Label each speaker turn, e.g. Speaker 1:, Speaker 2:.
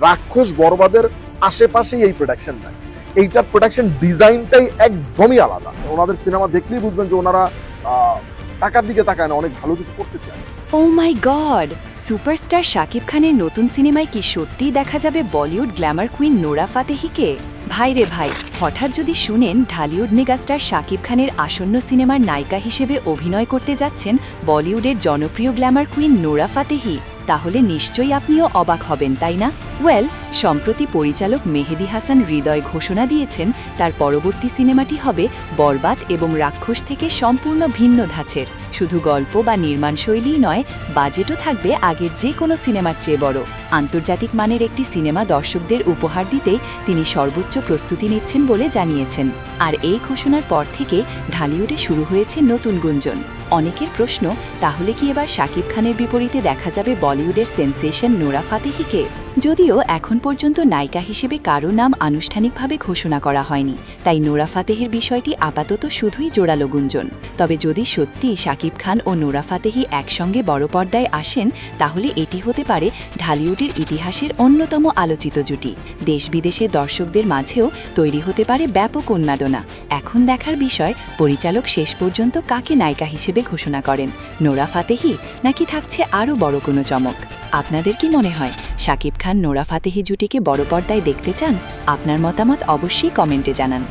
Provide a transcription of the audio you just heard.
Speaker 1: রাক্ষস বরবাদের আশেপাশেই এই প্রোডাকশনটা, এইটার প্রোডাকশন ডিজাইনটাই একদমই আলাদা। ওনাদের সিনেমা দেখলেই বুঝবেন যে ওনারা টাকার দিকে তাকায় না, অনেক ভালো কিছু করতে চায়।
Speaker 2: ও মাই গড, সুপারস্টার শাকিব খানের নতুন সিনেমায় কি সত্যিই দেখা যাবে বলিউড গ্ল্যামার কুইন নোরা ফাতেহিকে? ভাই রে ভাই, হঠাৎ যদি শুনেন ঢালিউড মেগাস্টার শাকিব খানের আসন্ন সিনেমার নায়িকা হিসেবে অভিনয় করতে যাচ্ছেন বলিউডের জনপ্রিয় গ্ল্যামার কুইন নোরা ফাতেহি, তাহলে নিশ্চয়ই আপনিও অবাক হবেন, তাই না? ওয়েল, সম্প্রতি পরিচালক মেহেদী হাসান হৃদয় ঘোষণা দিয়েছেন তার পরবর্তী সিনেমাটি হবে বরবাদ এবং রাক্ষস থেকে সম্পূর্ণ ভিন্ন ধাঁচের। শুধু গল্প বা নির্মাণশৈলীই নয়, বাজেটও থাকবে আগের যে কোনো সিনেমার চেয়ে বড়। আন্তর্জাতিক মানের একটি সিনেমা দর্শকদের উপহার দিতেই তিনি সর্বোচ্চ প্রস্তুতি নিচ্ছেন বলে জানিয়েছেন। আর এই ঘোষণার পর থেকে ঢালিউডে শুরু হয়েছে নতুন গুঞ্জন। অনেকের প্রশ্ন, তাহলে কি এবার শাকিব খানের বিপরীতে দেখা যাবে বলিউডের সেন্সেশন নোরা ফাতেহিকে? যদিও এখন পর্যন্ত নায়িকা হিসেবে কারো নাম আনুষ্ঠানিকভাবে ঘোষণা করা হয়নি, তাই নোরা ফাতেহির বিষয়টি আপাতত শুধুই জোরালো গুঞ্জন। তবে যদি সত্যি শাকিব খান ও নোরা ফাতেহি একসঙ্গে বড় পর্দায় আসেন, তাহলে এটি হতে পারে ঢালিউডের ইতিহাসের অন্যতম আলোচিত জুটি। দেশ বিদেশের দর্শকদের মাঝেও তৈরি হতে পারে ব্যাপক উন্মাদনা। এখন দেখার বিষয়, পরিচালক শেষ পর্যন্ত কাকে নায়িকা হিসেবে ঘোষণা করেন, নোরা ফাতেহি নাকি থাকছে আরও বড় কোনো চমক? আপনাদের কি মনে হয়, শাকিব খান নোরা ফাতেহি জুটিকে বড় পর্দায় দেখতে চান? আপনার মতামত অবশ্যই কমেন্টে জানান।